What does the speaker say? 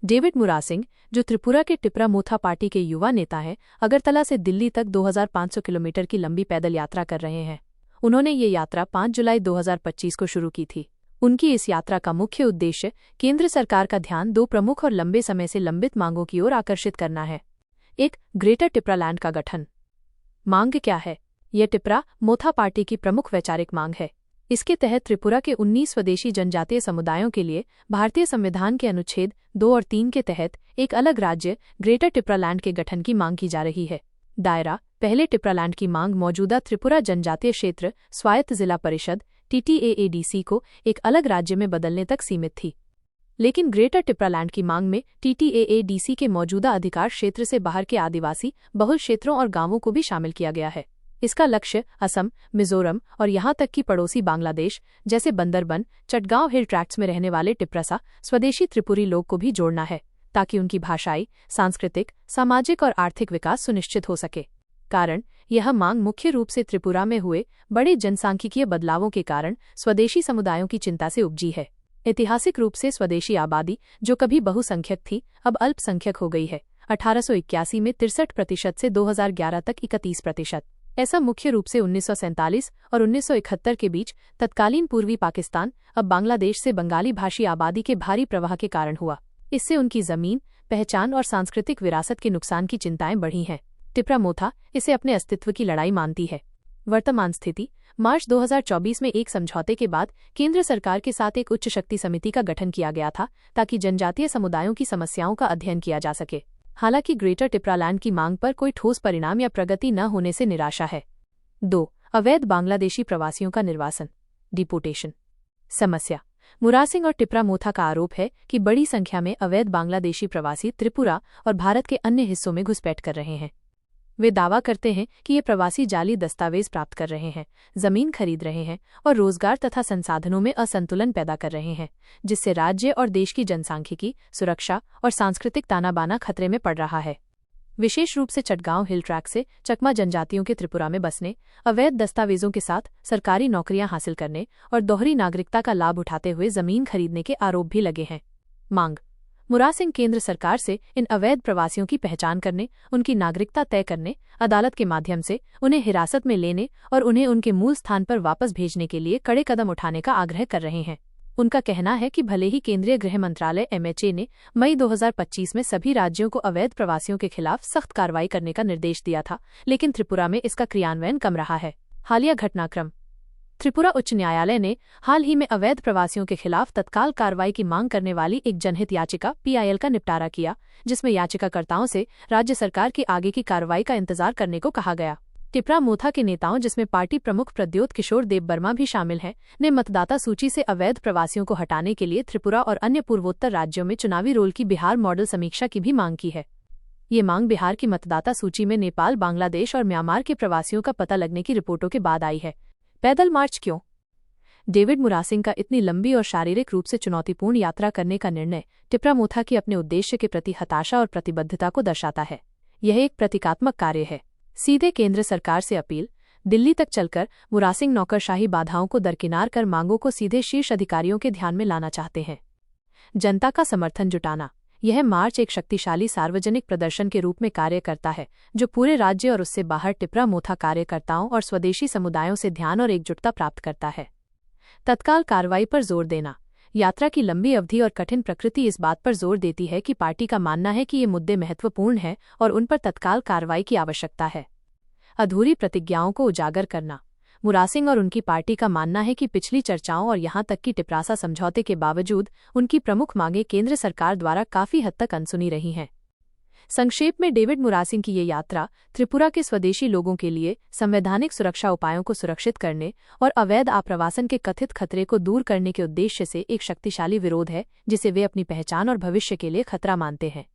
David Murasing, जो त्रिपुरा के टिपरा मोथा party के युवा नेता हैं, अगरतला से दिल्ली तक 2500 किलोमीटर की लंबी पैदल यात्रा कर रहे हैं। उन्होंने ये यात्रा 5 जुलाई 2025 को शुरू की थी। उनकी इस यात्रा का मुख्य उद्देश्य केंद्र सरकार का ध्यान दो प्रमुख और लंबे समय से लंबित मांगों की ओर आकर्षित करना है। एक, ग्रेटर टिपरालैंड का गठन। मांग क्या है? यह टिपरा मोथा पार्टी की प्रमुख वैचारिक मांग है। इसके तहत त्रिपुरा के 19 स्वदेशी जनजातीय समुदायों के लिए भारतीय संविधान के अनुच्छेद 2 और 3 के तहत एक अलग राज्य ग्रेटर टिपरालैंड के गठन की मांग की जा रही है। दायरा: पहले टिपरालैंड की मांग मौजूदा त्रिपुरा जनजातीय क्षेत्र स्वायत्त जिला परिषद TTAADC को एक अलग राज्य में बदलने तक सीमित थी। लेकिन ग्रेटर टिपरालैंड की मांग में TTAADC के मौजूदा अधिकार क्षेत्र से बाहर के आदिवासी बहुल क्षेत्रों और गांवों को भी शामिल किया गया है। इसका लक्ष्य असम, मिजोरम और यहां तक कि पड़ोसी बांग्लादेश जैसे बंदरबन, चटगांव हिल ट्रैक्ट्स में रहने वाले टिप्रासा स्वदेशी त्रिपुरी लोग को भी जोड़ना है, ताकि उनकी भाषाई, सांस्कृतिक, सामाजिक और आर्थिक विकास सुनिश्चित हो सके। कारण: यह मांग मुख्य रूप से त्रिपुरा में हुए बड़े जनसांख्यिकीय बदलावों के कारण स्वदेशी समुदायों की चिंता से उपजी है। ऐतिहासिक रूप से स्वदेशी आबादी, जो कभी बहुसंख्यक थी, अब अल्पसंख्यक हो गई है। 1881 में 63% से 2011 तक 31%। ऐसा मुख्य रूप से 1947 और 1971 के बीच तत्कालीन पूर्वी पाकिस्तान, अब बांग्लादेश से बंगाली भाषी आबादी के भारी प्रवाह के कारण हुआ। इससे उनकी जमीन, पहचान और सांस्कृतिक विरासत के नुकसान की चिंताएं बढ़ी हैं। टिपरा मोथा इसे अपने अस्तित्व की लड़ाई मानती है। वर्तमान स्थिति: मार्च 2024 में एक समझौते के बाद केंद्र सरकार के साथ एक उच्च शक्ति समिति का गठन किया गया था, ताकि जनजातीय समुदायों की समस्याओं का अध्ययन किया जा सके। हालांकि ग्रेटर टिपरालैंड की मांग पर कोई ठोस परिणाम या प्रगति न होने से निराशा है। 2. अवैध बांग्लादेशी प्रवासियों का निर्वासन, डिपोटेशन। समस्या: मुरासिंग और टिपरा मोथा का आरोप है कि बड़ी संख्या में अवैध बांग्लादेशी प्रवासी त्रिपुरा और भारत के अन्य हिस्सों में घुसपैठ कर रहे हैं। वे दावा करते हैं कि ये प्रवासी जाली दस्तावेज प्राप्त कर रहे हैं, जमीन खरीद रहे हैं और रोजगार तथा संसाधनों में असंतुलन पैदा कर रहे हैं, जिससे राज्य और देश की जनसांख्यिकी, सुरक्षा और सांस्कृतिक ताना-बाना खतरे में पड़ रहा है। विशेष रूप से चटगांव हिल ट्रैक से चकमा जनजातियों के त्रिपुरा में बसने, अवैध दस्तावेजों के साथ सरकारी नौकरियां हासिल करने और दोहरी नागरिकता का लाभ उठाते हुए जमीन खरीदने के आरोप भी लगे हैं। मांग: मुरासिंग केंद्र सरकार से इन अवैध प्रवासियों की पहचान करने, उनकी नागरिकता तय करने, अदालत के माध्यम से उन्हें हिरासत में लेने और उन्हें उनके मूल स्थान पर वापस भेजने के लिए कड़े कदम उठाने का आग्रह कर रहे हैं। उनका कहना है कि भले ही केंद्रीय गृह मंत्रालय MHA ने मई 2025 में सभी राज्यों को अवैध प्रवासियों के खिलाफ सख्त कार्रवाई करने का निर्देश दिया था, लेकिन त्रिपुरा में इसका क्रियान्वयन कम रहा है। हालिया घटनाक्रम: त्रिपुरा उच्च न्यायालय ने हाल ही में अवैध प्रवासियों के खिलाफ तत्काल कार्रवाई की मांग करने वाली एक जनहित याचिका PIL का निपटारा किया, जिसमें याचिकाकर्ताओं से राज्य सरकार की आगे की कार्रवाई का इंतजार करने को कहा गया। टिपरा मोथा के नेताओं, जिसमें पार्टी प्रमुख प्रद्योत किशोर देबबर्मा भी शामिल हैं, ने मतदाता सूची से अवैध प्रवासियों को हटाने के लिए त्रिपुरा और अन्य पूर्वोत्तर राज्यों में चुनावी रोल की बिहार मॉडल समीक्षा की भी मांग की है। ये मांग बिहार की मतदाता सूची में नेपाल, बांग्लादेश और म्यांमार के प्रवासियों का पता लगने की रिपोर्टों के बाद आई है। पैदल मार्च क्यों? डेविड मुरासिंग का इतनी लंबी और शारीरिक रूप से चुनौतीपूर्ण यात्रा करने का निर्णय टिपरा मोथा की अपने उद्देश्य के प्रति हताशा और प्रतिबद्धता को दर्शाता है। यह एक प्रतीकात्मक कार्य है। सीधे केंद्र सरकार से अपील: दिल्ली तक चलकर मुरासिंग नौकरशाही बाधाओं को दरकिनार कर मांगों को सीधे शीर्ष अधिकारियों के ध्यान में लाना चाहते हैं। जनता का समर्थन जुटाना: यह मार्च एक शक्तिशाली सार्वजनिक प्रदर्शन के रूप में कार्य करता है, जो पूरे राज्य और उससे बाहर टिपरा मोथा कार्यकर्ताओं और स्वदेशी समुदायों से ध्यान और एकजुटता प्राप्त करता है। तत्काल कार्रवाई पर जोर देना: यात्रा की लंबी अवधि और कठिन प्रकृति इस बात पर जोर देती है कि पार्टी का मानना है कि ये मुद्दे महत्वपूर्ण हैं और उन पर तत्काल कार्रवाई की आवश्यकता है। अधूरी प्रतिज्ञाओं को उजागर करना: मुरासिंग और उनकी पार्टी का मानना है कि पिछली चर्चाओं और यहां तक कि टिपरासा समझौते के बावजूद उनकी प्रमुख मांगें केंद्र सरकार द्वारा काफी हद तक अनसुनी रही हैं। संक्षेप में, डेविड मुरासिंग की ये यात्रा त्रिपुरा के स्वदेशी लोगों के लिए संवैधानिक सुरक्षा उपायों को सुरक्षित करने और अवैध आप्रवासन के कथित खतरे को दूर करने के उद्देश्य से एक शक्तिशाली विरोध है, जिसे वे अपनी पहचान और भविष्य के लिए खतरा मानते हैं।